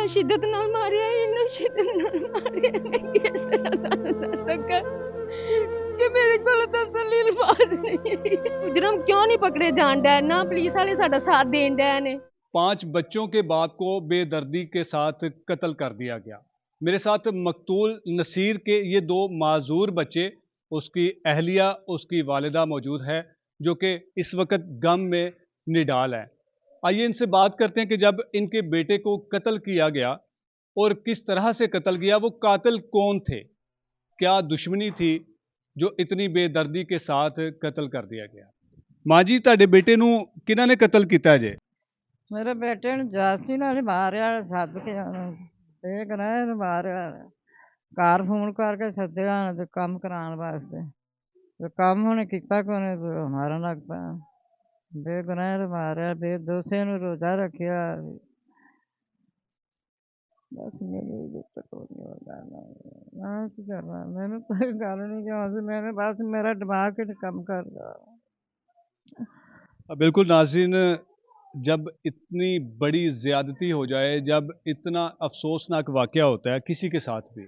ਸ਼ਿੱਦਤ ਨਾਲ ਮਾਰਿਆ, ਇੰਨਾ ਸ਼ਿੱਦਤ ਨਾਲ ਮਾਰਿਆ, ਮੈਂ ਕਿਸ ਤਰ੍ਹਾਂ ਤੁਹਾਨੂੰ ਦੱਸ ਸਕਾਂ ਕਿ ਮੇਰੇ ਕੋਲ ਦੱਸਣ ਲਈ ਅਲਫਾਜ਼ ਨਹੀਂ ਹੈ। ਮੁਜਰਮ क्यों नहीं पकड़े जान डे ना, पुलिस वाले साडा साथ देन डे ने। 5 बच्चों के बाप को बेदर्दी के साथ कत्ल कर दिया गया। मेरे साथ मकतूल नसीर के ये 2 माजूर बच्चे, उसकी अहलिया, उसकी वालिदा मौजूद है जो कि इस वक्त गम में निडाल है। आइए इनसे बात करते हैं कि जब इनके बेटे को कत्ल किया गया और किस तरह से कत्ल किया, वो कातिल कौन थे, क्या दुश्मनी थी जो इतनी बेदर्दी के साथ कत्ल कर दिया गया। माँ जी, ਤੁਹਾਡੇ बेटे ਨੂੰ ਕਿਹਨਾਂ ਨੇ ਕਤਲ ਕੀਤਾ ਜੇ। ਮੇਰੇ ਬੇਟੇ ਨੂੰ ਜਾਸਤੀ ਨਾਲ ਹੀ ਮਾਰਿਆ, ਸੱਦ ਕੇ ਦੇਖ ਰਹੇ ਨੇ ਮਾਰਿਆ, ਘਰ ਫੋਨ ਕਰਕੇ ਸੱਦਿਆ ਤੇ ਕੰਮ ਕਰਾਉਣ ਵਾਸਤੇ, ਤੇ ਕੰਮ ਉਹਨੇ ਕੀਤਾ ਕੋਨੇ ਮਾਰਨ ਲੱਗ ਪਿਆ। ਬੇਗੁਨਾਹ ਨੂੰ ਮਾਰਿਆ, ਬੇਦੋਸ਼ੀ ਨੂੰ ਰੋਜ਼ਾ ਰੱਖਿਆ। ਬਸ ਮੇਰੇ ਦੁੱਖ ਤੋਂ ਨਹੀਂ ਹੋਗਾ ਨਾ, ਕੀ ਕਰਨਾ, ਮੈਨੂੰ ਕੋਈ ਗੱਲ ਨਹੀਂ ਚਾਹੁੰਦੀ, मैंने बस मेरा दिमाग ही काम कर रहा। बिल्कुल नाज़रीन, जब इतनी बड़ी ज़्यादती हो जाए, जब इतना अफसोसनाक वाक़या होता है किसी के साथ भी,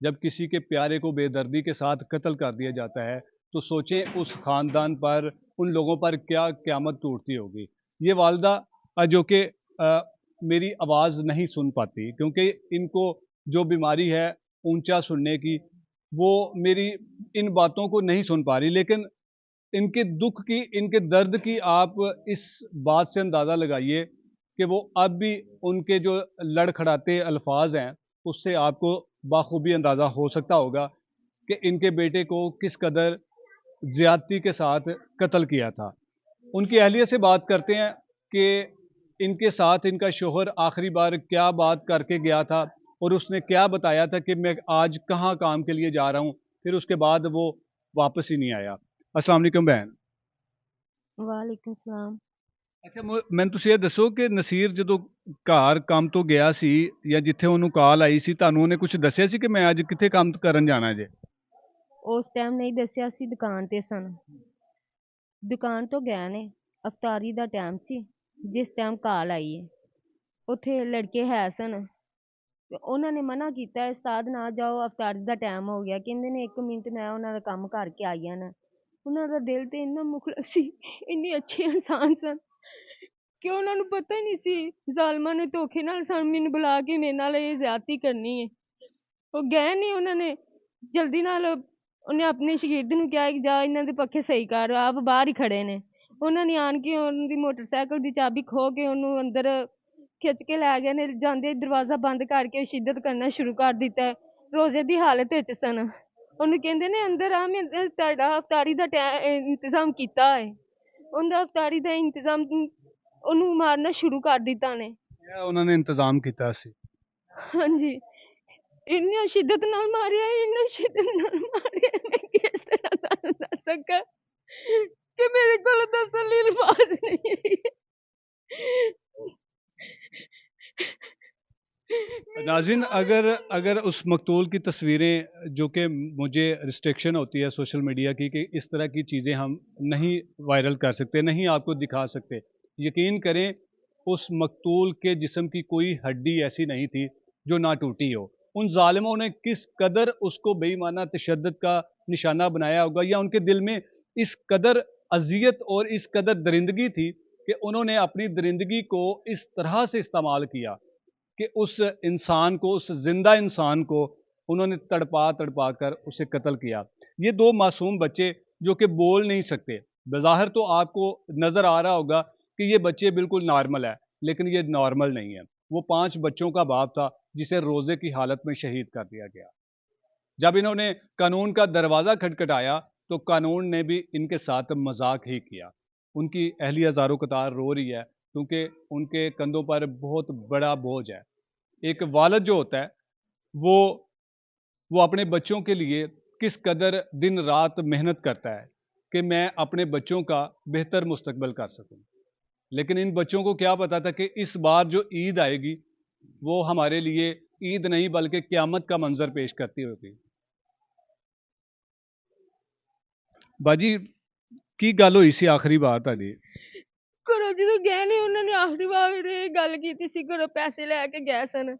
जब किसी के प्यारे को बेदर्दी के साथ कत्ल कर दिया जाता है, तो सोचें उस ख़ानदान पर, उन लोगों पर क्या क़यामत टूटती होगी। ये वालिदा जो कि मेरी आवाज़ नहीं सुन पाती क्योंकि इनको जो बीमारी है ऊंचा सुनने की, वो मेरी इन बातों को नहीं सुन पा रही, लेकिन इनके दुख की, इनके दर्द की आप इस बात से अंदाज़ा लगाइए कि वो अब भी उनके जो लड़खड़ाते अल्फाज हैं उससे आपको बाखूबी अंदाज़ा हो सकता होगा कि इनके बेटे को किस कदर ज़्यादती के साथ कत्ल किया था। उनकी अहलिया से बात करते हैं कि इनके साथ इनका शोहर आखिरी बार क्या बात करके गया था और उसने क्या बताया था कि मैं आज कहाँ काम के लिए जा रहा हूँ, फिर उसके बाद वो वापस ही नहीं आया। अस्सलाम वालेकुम बहन। वालेकुम सलाम। अच्छा, ਮੈਨੂੰ ਤੁਸੀਂ ਇਹ ਦੱਸੋ ਕਿ ਨਸੀਰ ਜਦੋਂ ਘਰ ਕੰਮ ਤੋਂ ਗਿਆ ਸੀ ਜਾਂ ਜਿੱਥੇ ਉਹਨੂੰ ਕਾਲ ਆਈ ਸੀ, ਤੁਹਾਨੂੰ ਉਹਨੇ ਕੁਝ ਦੱਸਿਆ ਸੀ ਕਿ ਮੈਂ ਅੱਜ ਕਿੱਥੇ ਕੰਮ ਕਰਨ ਜਾਣਾ ਜੇ। ਉਸ ਟਾਈਮ ਨਹੀਂ ਦੱਸਿਆ ਸੀ, ਦੁਕਾਨ ਤੇ ਸਨ, ਦੁਕਾਨ ਤੋਂ ਗਏ ਨੇ, ਅਫਤਾਰੀ ਦਾ ਟਾਈਮ ਸੀ ਜਿਸ ਟਾਈਮ ਕਾਲ ਆਈ ਹੈ। ਉੱਥੇ ਲੜਕੇ ਹੈ ਸਨ ਤੇ ਉਹਨਾਂ ਨੇ ਮਨਾ ਕੀਤਾ, ਉਸਤਾਦ ਨਾ ਜਾਓ, ਅਫਤਾਰੀ ਦਾ ਟਾਈਮ ਹੋ ਗਿਆ। ਕਹਿੰਦੇ ਨੇ 1 ਮਿੰਟ ਮੈਂ ਉਹਨਾਂ ਦਾ ਕੰਮ ਕਰਕੇ ਆਈ ਹਾਂ ਨਾ। ਉਹਨਾਂ ਦਾ ਦਿਲ ਤੇ ਇੰਨਾ ਮੁਖਲਸ ਸੀ, ਇੰਨੇ ਅੱਛੇ ਇਨਸਾਨ ਸਨ ਕਿ ਉਹਨਾਂ ਨੂੰ ਪਤਾ ਹੀ ਨਹੀਂ ਸੀ ਜ਼ਾਲਮਾਂ ਨੇ ਧੋਖੇ ਨਾਲ ਸਾਨੂੰ ਮੈਨੂੰ ਬੁਲਾ ਕੇ ਮੇਰੇ ਨਾਲ ਇਹ ਜ਼ਿਆਦਤੀ ਕਰਨੀ ਹੈ। ਉਹ ਗਏ ਨਹੀਂ, ਉਹਨਾਂ ਨੇ ਜਲਦੀ ਨਾਲ, ਉਹਨੇ ਆਪਣੇ ਸ਼ਾਗਿਰਦ ਨੂੰ ਕਿਹਾ ਕਿ ਜਾ ਇਹਨਾਂ ਦੇ ਪੱਖੇ ਸਹੀ ਕਰ, ਆਪ ਬਾਹਰ ਹੀ ਖੜੇ ਨੇ। ਉਹਨਾਂ ਨੇ ਆਣ ਕੇ ਉਹਨਾਂ ਦੀ ਮੋਟਰਸਾਈਕਲ ਦੀ ਚਾਬੀ ਖੋਹ ਕੇ ਉਹਨੂੰ ਅੰਦਰ ਖਿੱਚ ਕੇ ਲੈ ਗਏ ਨੇ। ਜਾਂਦੇ ਦਰਵਾਜ਼ਾ ਬੰਦ ਕਰਕੇ ਸ਼ਿੱਦਤ ਕਰਨਾ ਸ਼ੁਰੂ ਕਰ ਦਿੱਤਾ। ਰੋਜ਼ੇ ਦੀ ਹਾਲਤ ਵਿੱਚ ਸਨ। ਉਹਨੂੰ ਕਹਿੰਦੇ ਨੇ ਅੰਦਰ ਆ, ਮੈਂ ਤੁਹਾਡਾ ਅਫਤਾਰੀ ਦਾ ਇੰਤਜ਼ਾਮ ਕੀਤਾ ਹੈ। ਉਹਦਾ ਅਫਤਾਰੀ ਦਾ ਇੰਤਜ਼ਾਮ, ਉਹਨੂੰ ਮਾਰਨਾ ਸ਼ੁਰੂ ਕਰ ਦਿੱਤਾ ਨੇ। ਉਹਨਾਂ ਨੇ ਇੰਤਜ਼ਾਮ ਕੀਤਾ ਸੀ। ਹਾਂਜੀ, ਇੰਨੀ ਸ਼ਿੱਦਤ ਨਾਲ ਮਾਰਿਆ, ਇੰਨੀ ਸ਼ਿੱਦਤ ਨਾਲ ਮਾਰਿਆ, ਮੈਂ ਕਿਸ ਤਰ੍ਹਾਂ ਤੁਹਾਨੂੰ ਦੱਸ ਸਕਾਂ ਕਿ ਮੇਰੇ ਕੋਲ ਦੱਸਣ ਲਈ ਅਲਫਾਜ਼ ਨਹੀਂ ਹੈ। नाज़रीन, अगर उस मकतूल की तस्वीरें, जो कि मुझे रिस्ट्रिक्शन होती है सोशल मीडिया की कि इस तरह की चीज़ें हम नहीं वायरल कर सकते, नहीं आपको दिखा सकते, यकीन करें उस मकतूल के जिस्म की कोई हड्डी ऐसी नहीं थी जो ना टूटी हो। उन ज़ालिमों ने किस कदर उसको बेईमाना तशद्दुद का निशाना बनाया होगा, या उनके दिल में इस कदर अजियत और इस कदर दरिंदगी थी कि उन्होंने अपनी दरिंदगी को इस तरह से इस्तेमाल किया कि उस इंसान को, उस जिंदा इंसान को उन्होंने तड़पा तड़पा कर उसे कत्ल किया। ये 2 मासूम बच्चे जो कि बोल नहीं सकते, बज़ाहिर तो आपको नज़र आ रहा होगा कि ये बच्चे बिल्कुल नॉर्मल है, लेकिन ये नॉर्मल नहीं है। वो 5 बच्चों का बाप था जिसे रोज़े की हालत में शहीद कर दिया गया। जब इन्होंने कानून का दरवाज़ा खटखटाया तो कानून ने भी इनके साथ मजाक ही किया। उनकी अहलिया ज़ारो कतार रो रही है क्योंकि उनके कंधों पर बहुत बड़ा बोझ है। एक वालिद जो होता है वो अपने बच्चों के लिए किस कदर दिन रात मेहनत करता है कि मैं अपने बच्चों का बेहतर मुस्तकबिल कर सकूं, लेकिन इन बच्चों को क्या पता था कि इस बार जो ईद आएगी वो हमारे लिए ईद नहीं बल्कि क़यामत का मंजर पेश करती होगी। बाजी की गल हुई सी आखिरी बार ਤੁਹਾਡੀ? ਘਰੋਂ ਜਦੋਂ ਗਏ ਨੇ, ਉਹਨਾਂ ਨੇ ਆਖਰੀ ਵਾਰ ਇਹ ਗੱਲ ਕੀਤੀ ਸੀ, ਘਰੋਂ ਪੈਸੇ ਲੈ ਕੇ ਗਏ ਸਨ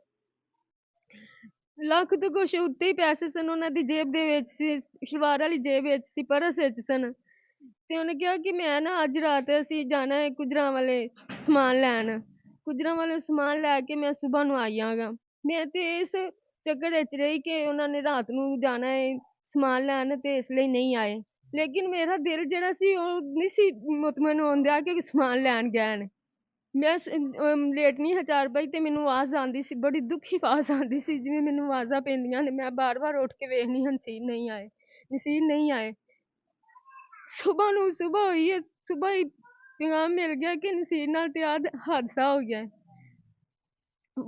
ਲੱਖ ਤੋਂ ਕੁਛ ਉੱਤੇ ਹੀ ਪੈਸੇ ਸਨ ਉਹਨਾਂ ਦੀ ਜੇਬ ਦੇ ਵਿੱਚ ਸੀ, ਸਲਵਾਰ ਵਾਲੀ ਜੇਬ ਵਿੱਚ ਸੀ, ਪਰਸ ਵਿੱਚ ਸਨ। ਤੇ ਉਹਨੇ ਕਿਹਾ ਕਿ ਮੈਂ ਨਾ ਅੱਜ ਰਾਤ ਅਸੀਂ ਜਾਣਾ ਹੈ ਕੁਜਰਾਂ ਵਾਲੇ ਸਮਾਨ ਲੈਣ, ਕੁਜਰਾਂ ਵਾਲੇ ਸਮਾਨ ਲੈ ਕੇ ਮੈਂ ਸਵੇਰ ਨੂੰ ਆਈ ਆਂਗਾ। ਮੈਂ ਤੇ ਇਸ ਚੱਕਰ ਵਿੱਚ ਰਹੀ ਕਿ ਉਹਨਾਂ ਨੇ ਰਾਤ ਨੂੰ ਜਾਣਾ ਹੈ ਸਮਾਨ ਲੈਣ ਤੇ ਇਸ ਲਈ ਨਹੀਂ ਆਏ। ਲੇਕਿਨ ਮੇਰਾ ਦਿਲ ਜਿਹੜਾ ਸੀ ਉਹ ਨਹੀਂ ਸੀ ਮੁਤਮਨ ਹੋਣ ਡਿਆ ਕਿ ਸਮਾਨ ਲੈਣ ਗਏ ਨੇ। ਮੈਂ ਲੇਟ ਨਹੀਂ ਚਾਰ ਪਾਈ ਤੇ ਮੈਨੂੰ ਆਵਾਜ਼ ਆਉਂਦੀ ਸੀ, ਬੜੀ ਦੁਖੀ ਆਵਾਜ਼ ਆਉਂਦੀ ਸੀ, ਜਿਵੇਂ ਮੈਨੂੰ ਆਵਾਜ਼ਾਂ ਪੈਂਦੀਆਂ ਨੇ। ਮੈਂ ਬਾਰ-ਬਾਰ ਉੱਠ ਕੇ ਵੇਖਣੀ, ਨਸੀਰ ਨਹੀਂ ਆਏ, ਨਸੀਰ ਨਹੀਂ ਆਏ। ਸੁਬਾਹ ਹੋਈ ਹੈ, ਸੁਬਾਹ ਹੀ ਪੈਗਾਮ ਮਿਲ ਗਿਆ ਕਿ ਨਸੀਰ ਨਾਲ ਤੇ ਆਹ ਹਾਦਸਾ ਹੋ ਗਿਆ ਹੈ।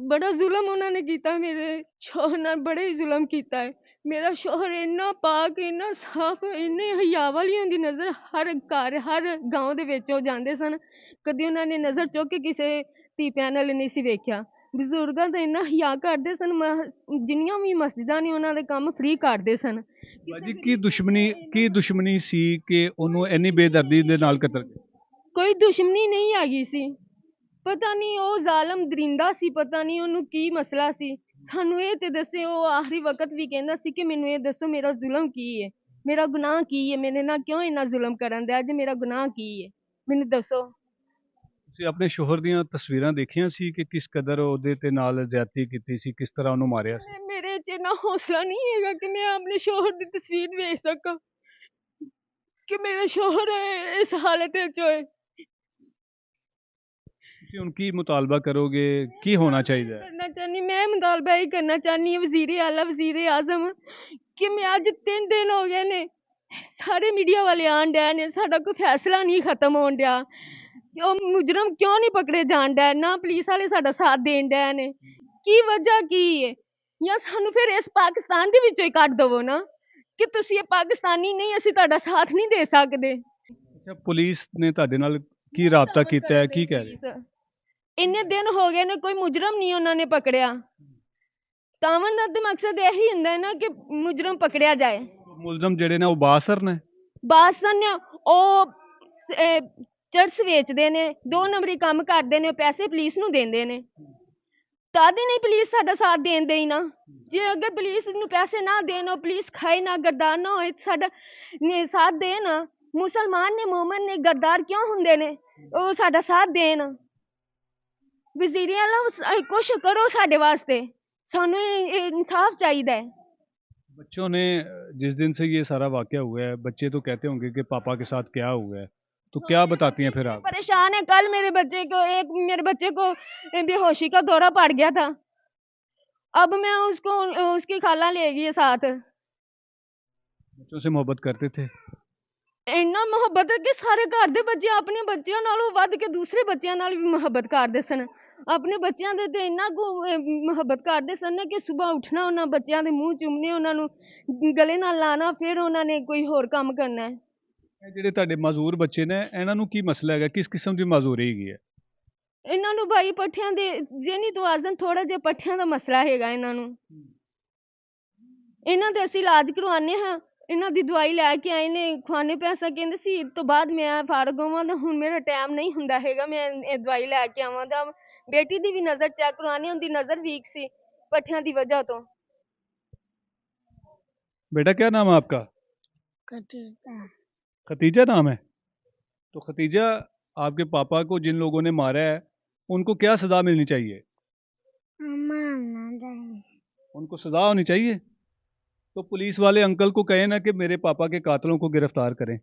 ਬੜਾ ਜ਼ੁਲਮ ਉਹਨਾਂ ਨੇ ਕੀਤਾ ਮੇਰੇ ਸ਼ੌਹਰ ਨਾਲ, ਬੜੇ ਹੀ ਜ਼ੁਲਮ ਕੀਤਾ ਹੈ। ਮੇਰਾ ਸ਼ੌਹਰ ਇੰਨਾ ਪਾਕ, ਇੰਨਾ ਸਾਫ਼, ਇੰਨੇ ਹਯਾ ਵਾਲੀ ਉਹਦੀ ਨਜ਼ਰ, ਹਰ ਘਰ ਹਰ ਗਾँव ਦੇ ਵਿੱਚ ਉਹ ਜਾਂਦੇ ਸਨ, ਕਦੀ ਉਹਨਾਂ ਨੇ ਨਜ਼ਰ ਚੁੱਕ ਕੇ ਕਿਸੇ ਧੀ ਭੈਣ ਵੱਲ ਨਹੀਂ ਸੀ ਵੇਖਿਆ। ਬਜ਼ੁਰਗਾਂ ਦਾ ਇੰਨਾ ਹਯਾ ਕਰਦੇ ਸਨ, ਜਿੰਨੀਆਂ ਵੀ ਮਸਜਿਦਾਂ ਨੇ ਉਹਨਾਂ ਦੇ ਕੰਮ ਫ੍ਰੀ ਕਰਦੇ ਸਨ। ਬਾਜੀ ਕੀ ਦੁਸ਼ਮਣੀ ਸੀ ਕਿ ਉਹਨੂੰ ਇੰਨੀ ਬੇਦਰਦੀ ਦੇ ਨਾਲ ਕਤਲ ਕੀਤਾ? ਕੋਈ ਦੁਸ਼ਮਣੀ ਨਹੀਂ ਹੈਗੀ ਸੀ, ਪਤਾ ਨਹੀਂ ਉਹ ਜ਼ਾਲਮ ਦਰਿੰਦਾ ਸੀ, ਪਤਾ ਨਹੀਂ ਉਹਨੂੰ ਕੀ ਮਸਲਾ ਸੀ। ਸਾਨੂੰ ਇਹ ਤੇ ਦੱਸੇ। ਉਹ ਆਖਰੀ ਵਕਤ ਵੀ ਕਹਿੰਦਾ ਸੀ ਕਿ ਮੈਨੂੰ ਇਹ ਦੱਸੋ ਮੇਰਾ ਜ਼ੁਲਮ ਕੀ ਹੈ, ਮੇਰਾ ਗੁਨਾਹ ਕੀ ਹੈ, ਮੇਰੇ ਨਾਲ ਕਿਉਂ ਇੰਨਾ ਜ਼ੁਲਮ ਕਰਨ ਦਿਆ, ਅੱਜ ਮੇਰਾ ਗੁਨਾਹ ਕੀ ਹੈ, ਮੈਨੂੰ ਦੱਸੋ। ਤੁਸੀਂ ਆਪਣੇ ਸ਼ੋਹਰ ਦੀਆਂ ਤਸਵੀਰਾਂ ਦੇਖੀਆਂ ਸੀ ਕਿ ਕਿਸ ਕਦਰ ਉਹਦੇ ਤੇ ਨਾਲ ਜ਼ਿਆਦਤੀ ਕੀਤੀ ਸੀ, ਕਿਸ ਤਰ੍ਹਾਂ ਉਹਨੂੰ ਮਾਰਿਆ ਸੀ? ਮੇਰੇ 'ਚ ਇੰਨਾ ਹੌਸਲਾ ਨਹੀਂ ਹੈਗਾ ਕਿ ਮੈਂ ਆਪਣੇ ਸ਼ੋਹਰ ਦੀ ਤਸਵੀਰ ਵੇਖ ਸਕਾਂ, ਕਿ ਮੇਰਾ ਸ਼ੋਹਰ ਇਸ ਹਾਲਤ ਵਿੱਚ ਹੋਏ। ਤੁਸੀਂ ਹੁਣ ਕੀ ਮੁਤਾਲਬਾ ਕਰੋਗੇ, ਕੀ ਹੋਣਾ ਚਾਹੀਦਾ ਹੈ? ਕਰਨਾ ਚਾਹੁੰਦੀ ਮੈਂ ਮੁਤਾਲਬਾ ਇਹ ਕਰਨਾ ਚਾਹੁੰਦੀ ਹਾਂ ਵਜ਼ੀਰ ਆਲਾ, ਵਜ਼ੀਰ ਆਜ਼ਮ, ਕਿ ਮੈਂ ਅੱਜ 3 ਦਿਨ ਹੋ ਗਏ ਨੇ, ਸਾਰੇ ਮੀਡੀਆ ਵਾਲੇ ਆਣ ਡਏ ਨੇ, ਸਾਡਾ ਕੋਈ ਫੈਸਲਾ ਨਹੀਂ ਖਤਮ ਹੋਣ ਡਿਆ। ਉਹ ਮੁਜਰਮ ਕਿਉਂ ਨਹੀਂ ਪਕੜੇ ਜਾਣ ਡਏ, ਨਾ ਪੁਲਿਸ ਵਾਲੇ ਸਾਡਾ ਸਾਥ ਦੇਣ ਡਏ ਨੇ, ਕੀ ਵਜ੍ਹਾ ਕੀ ਹੈ? ਜਾਂ ਸਾਨੂੰ ਫਿਰ ਇਸ ਪਾਕਿਸਤਾਨ ਦੇ ਵਿੱਚੋਂ ਹੀ ਕੱਢ ਦਵੋ ਨਾ, ਕਿ ਤੁਸੀਂ ਇਹ ਪਾਕਿਸਤਾਨੀ ਨਹੀਂ, ਅਸੀਂ ਤੁਹਾਡਾ ਸਾਥ ਨਹੀਂ ਦੇ ਸਕਦੇ। ਅੱਛਾ, ਪੁਲਿਸ ਨੇ ਤੁਹਾਡੇ ਨਾਲ ਕੀ ਰਾਬਤਾ ਕੀਤਾ ਹੈ, ਕੀ ਕਹਿ ਰਹੇ? ਇੰਨੇ ਦਿਨ ਹੋ ਗਏ ਨੇ, ਕੋਈ ਮੁਜਰਮ ਨਹੀਂ ਉਹਨਾਂ ਨੇ ਪਕੜਿਆ। ਤਾਵਨ ਦਾ ਤੇ ਮਕਸਦ ਇਹੀ ਹੁੰਦਾ ਹੈ ਨਾ ਕਿ ਮੁਜਰਮ ਪਕੜਿਆ ਜਾਏ। ਮੁਲਜ਼ਮ ਜਿਹੜੇ ਨੇ ਉਹ ਬਾਸਰ ਨੇ? ਬਾਸਨ ਨੇ ਉਹ ਚਰਸ ਵੇਚਦੇ ਨੇ, 2 ਨੰਬਰੀ ਕੰਮ ਕਰਦੇ ਨੇ, ਪੈਸੇ ਪੁਲਿਸ ਨੂੰ ਦਿੰਦੇ ਨੇ। ਤਾਦੇ ਨਹੀਂ ਪੁਲਿਸ ਸਾਡਾ ਸਾਥ ਦੇਣ ਦੇਈ ਨਾ। ਜੇ ਅਗਰ ਪੁਲਿਸ ਨੂੰ ਪੈਸੇ ਨਾ ਦੇਣ, ਉਹ ਪੁਲਿਸ ਖਾਏ ਨਾ, ਗਰਦਾਰ ਨਾ ਹੋਏ, ਸਾਡਾ ਸਾਥ ਦੇਣ। ਮੁਸਲਮਾਨ ਨੇ, ਮੋਮਨ ਨੇ, ਗਰਦਾਰ ਕਿਉਂ ਹੁੰਦੇ ਨੇ? ਉਹ ਸਾਡਾ ਸਾਥ ਦੇਣ। ਵਜ਼ੀਰ ਆਲਾ ਕੁਛ करो साढ़े वास्ते, सानू इंसाफ चाहिए है। बच्चों ने जिस दिन से ये सारा वाकया हुआ है, बच्चे तो कहते होंगे कि पापा के साथ क्या हुआ है, तो क्या बताती हैं फिर आप? परेशान है। कल मेरे बच्चे को बेहोशी का दौरा पड़ गया था, अब मैं उसको उसकी खाला ले गई है साथ। बच्चों से मोहब्बत करते थे? ਇੰਨਾ ਮੁਹੱਬਤ ਹੈ ਕਿ ਸਾਰੇ ਘਰ ਦੇ ਬੱਚੇ ਆਪਣੇ ਬੱਚਿਆਂ ਨਾਲੋਂ ਵੱਧ ਕੇ ਦੂਸਰੇ ਬੱਚਿਆਂ ਨਾਲ ਵੀ ਮੁਹੱਬਤ ਕਰਦੇ ਸਨ। ਆਪਣੇ ਬੱਚਿਆਂ ਦੇ ਤੇ ਇੰਨਾ ਕੁ ਮੁਹੱਬਤ ਕਰਦੇ ਸਨ ਕਿ ਸਵੇਰ ਉੱਠਣਾ, ਉਹਨਾਂ ਬੱਚਿਆਂ ਦੇ ਮੂੰਹ ਚੁੰਮਣੇ, ਉਹਨਾਂ ਨੂੰ ਗਲੇ ਨਾਲ ਲਾਣਾ, ਫਿਰ ਉਹਨਾਂ ਨੇ ਕੋਈ ਹੋਰ ਕੰਮ ਕਰਨਾ ਹੈ। ਇਹ ਜਿਹੜੇ ਤੁਹਾਡੇ ਮਾਜ਼ੂਰ ਬੱਚੇ ਨੇ, ਇਹਨਾਂ ਨੂੰ ਕੀ ਮਸਲਾ ਹੈਗਾ, ਕਿਸ ਕਿਸਮ ਦੀ ਮਾਜ਼ੂਰੀ ਹੈਗੀ ਹੈ? ਇਹਨਾਂ ਨੂੰ ਭਾਈ ਪੱਠਿਆਂ ਦੇ ਜ਼ਿਹਨੀ ਤਵਾਜ਼ਨ, ਥੋੜਾ ਜਿਹਾ ਪੱਠਿਆਂ ਦਾ ਮਸਲਾ ਹੈਗਾ ਇਹਨਾਂ ਨੂੰ। ਇਹਨਾਂ ਦੇ ਅਸੀਂ ਇਲਾਜ ਕਰਵਾਉਂਦੇ ਹਾਂ, ਇਹਨਾਂ ਦੀ ਦਵਾਈ ਲੈ ਕੇ ਆਏ ਨੇ, ਖਵਾਨੇ ਪੈਸਾ ਕਹਿੰਦੇ ਸੀ ਇਸ ਤੋਂ ਬਾਅਦ ਮੈਂ ਫਾਰਗ ਹੋਵਾਂ, ਤਾਂ ਹੁਣ ਮੇਰਾ ਟਾਈਮ ਨਹੀਂ ਹੁੰਦਾ ਹੈਗਾ, ਮੈਂ ਇਹ ਦਵਾਈ ਲੈ ਕੇ ਆਵਾਂ। ਤਾਂ ਬੇਟੀ ਦੀ ਵੀ ਨਜ਼ਰ ਚੈੱਕ ਕਰਵਾਉਣੀ, ਉਹਦੀ ਨਜ਼ਰ ਵੀਕ ਸੀ पट्ठियां की वजह तो। बेटा क्या नाम है आपका? खतीजा। खतीजा नाम है। तो खतीजा, आपके पापा को जिन लोगों ने मारा है उनको क्या सजा मिलनी चाहिए? उनको सजा होनी चाहिए। तो पुलिस वाले अंकल को कहे ना कि मेरे पापा के कातलों को गिरफ्तार करें।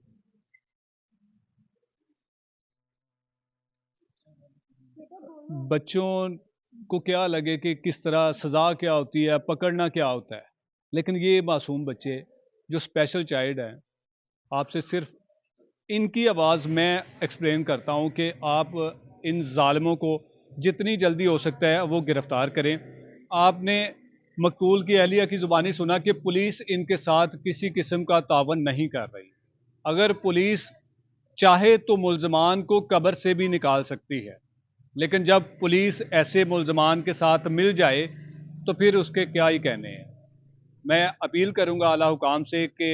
बच्चों को क्या लगे कि किस तरह सजा क्या होती है, पकड़ना क्या होता है, लेकिन ये मासूम बच्चे जो स्पेशल चाइल्ड हैं, आपसे सिर्फ इनकी आवाज़ मैं एक्सप्लेन करता हूँ कि आप इन ज़ालिमों को जितनी जल्दी हो सकता है वो गिरफ़्तार करें। आपने मकतूल की अहलिया की ज़ुबानी सुना कि पुलिस इनके साथ किसी किस्म का तावन नहीं कर रही। अगर पुलिस चाहे तो मुल्ज़मान को कब्र से भी निकाल सकती है, लेकिन जब पुलिस ऐसे मुल्ज़मान के साथ मिल जाए तो फिर उसके क्या ही कहने हैं। मैं अपील करूँगा आला हुकाम से कि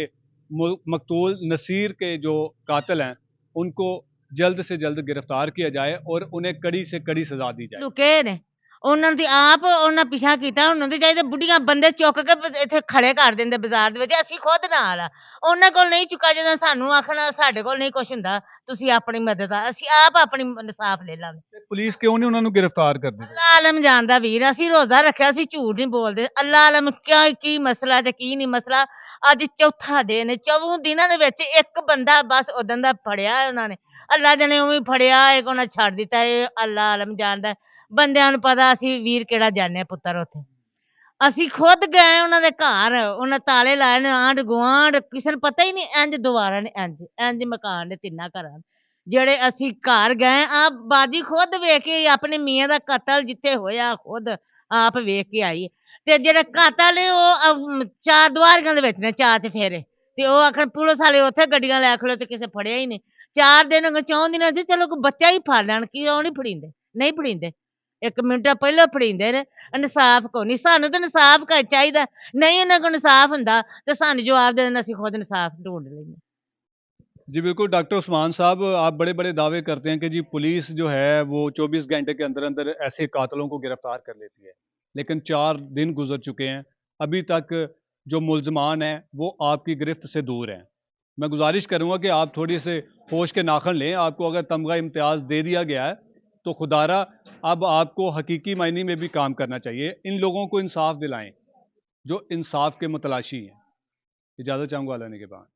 मकतूल नसीर के जो कातिल हैं उनको जल्द से जल्द गिरफ्तार किया जाए और उन्हें कड़ी से कड़ी सजा दी जाए। लुके ने ਉਹਨਾਂ ਦੀ ਆਪ ਉਹਨਾਂ ਪਿਛਾ ਕੀਤਾ। ਉਹਨਾਂ ਦੇ ਚਾਹੀਦੇ ਬੁੱਢੀਆਂ ਬੰਦੇ ਚੁੱਕ ਕੇ ਇੱਥੇ ਖੜੇ ਕਰ ਦਿੰਦੇ ਬਾਜ਼ਾਰ ਦੇ ਵਿੱਚ। ਅਸੀਂ ਖੁਦ ਨਾਲ ਆ, ਉਹਨਾਂ ਕੋਲ ਨਹੀਂ ਚੁੱਕਾ। ਜਦੋਂ ਸਾਨੂੰ ਆਖਣਾ ਸਾਡੇ ਕੋਲ ਨਹੀਂ ਕੁਛ ਹੁੰਦਾ, ਤੁਸੀਂ ਆਪਣੀ ਮਦਦ ਆ, ਅਸੀਂ ਆਪ ਆਪਣੀ ਇਨਸਾਫ ਲੈ ਲਾਂਗੇ। ਤੇ ਪੁਲਿਸ ਕਿਉਂ ਨਹੀਂ ਉਹਨਾਂ ਨੂੰ ਗ੍ਰਿਫਤਾਰ ਕਰਦੀ? ਅੱਲਾ ਆਲਮ ਜਾਣਦਾ ਵੀਰ, ਅਸੀਂ ਰੋਜ਼ਾ ਰੱਖਿਆ, ਅਸੀਂ ਝੂਠ ਨਹੀਂ ਬੋਲਦੇ। ਅੱਲਾ ਆਲਮ ਕੀ ਮਸਲਾ ਤੇ ਕੀ ਨਹੀਂ ਮਸਲਾ। ਅੱਜ ਚੌਥਾ ਦਿਨ, 24 ਦਿਨਾਂ ਦੇ ਵਿੱਚ ਇੱਕ ਬੰਦਾ ਬਸ ਉਦੋਂ ਦਾ ਫੜਿਆ ਉਹਨਾਂ ਨੇ। ਅੱਲਾ ਜਣੇ ਉਵੇਂ ਫੜਿਆ ਇਹ ਉਹਨਾਂ ਛੱਡ ਦਿੱਤਾ। ਇਹ ਅੱਲਾ ਆਲਮ ਜਾਣਦਾ। ਬੰਦਿਆਂ ਨੂੰ ਪਤਾ ਅਸੀਂ ਵੀਰ ਕਿਹੜਾ ਜਾਣੇ ਪੁੱਤਰ। ਉੱਥੇ ਅਸੀਂ ਖੁਦ ਗਏ ਉਹਨਾਂ ਦੇ ਘਰ, ਉਹਨਾਂ ਤਾਲੇ ਲਾਏ ਨੇ। ਆਂਢ ਗੁਆਂਢ ਕਿਸੇ ਨੂੰ ਪਤਾ ਹੀ ਨਹੀਂ। ਇੰਜ ਦੁਬਾਰਾ ਨੇ ਇੰਜ ਮਕਾਨ ਨੇ 3 ਘਰਾਂ ਦੇ। ਜਿਹੜੇ ਅਸੀਂ ਘਰ ਗਏ ਆ ਬਾਜੀ ਖੁਦ ਵੇਖ ਕੇ, ਆਪਣੇ ਮੀਆਂ ਦਾ ਕਤਲ ਜਿੱਥੇ ਹੋਇਆ ਖੁਦ ਆਪ ਵੇਖ ਕੇ ਆਈ। ਤੇ ਜਿਹੜੇ ਕਾਤਲ ਨੇ ਉਹ 4 ਦੁਆਰੀਆਂ ਦੇ ਵਿੱਚ ਨੇ, 4 ਚਫੇਰੇ। ਤੇ ਉਹ ਆਖਣ ਪੁਲਿਸ ਵਾਲੇ ਉੱਥੇ ਗੱਡੀਆਂ ਲੈ ਖਲੋ ਤੇ ਕਿਸੇ ਫੜਿਆ ਹੀ ਨਹੀਂ। 4 ਦਿਨ ਹੋ ਗਏ, 4 ਦਿਨਾਂ ਚ ਚਲੋ ਕੋਈ ਬੱਚਾ ਹੀ ਫੜ ਲੈਣ, ਕਿਉਂ ਨਹੀਂ ਫੜੀਂਦੇ? ਨਹੀਂ ਫੜੀਂਦੇ। 1 ਮਿੰਟ ਪਹਿਲਾਂ ਫੜੀਂਦੇ ਨੇ। ਇਨਸਾਫ ਕੋ ਨਹੀਂ, ਸਾਨੂੰ ਤਾਂ ਇਨਸਾਫ ਚਾਹੀਦਾ। ਨਹੀਂ ਇਹਨਾਂ ਕੋਲ ਇਨਸਾਫ ਹੁੰਦਾ ਤੇ ਸਾਨੂੰ ਜਵਾਬ ਦੇ ਦੇਣ, ਅਸੀਂ ਖੁਦ ਇਨਸਾफ ढूंढ लेंगे। जी बिल्कुल डॉक्टर उस्मान साहब, आप बड़े बड़े दावे करते हैं कि जी पुलिस जो है वो 24 घंटे के अंदर अंदर ऐसे कातलों को गिरफ्तार कर लेती है, लेकिन 4 दिन गुजर चुके हैं, अभी तक जो मुलजमान हैं वो आपकी गिरफ्त से दूर हैं। मैं गुजारिश करूंगा कि आप थोड़ी से होश के नाखन लें। आपको अगर तमगा इम्तियाज़ दे दिया गया है तो खुदारा अब आपको हकीकी मायने में भी काम करना चाहिए। इन लोगों को इंसाफ दिलाएं जो इंसाफ के मुतलाशी हैं। इजाज़त चाहूँगा अल्लाह ने के बाद।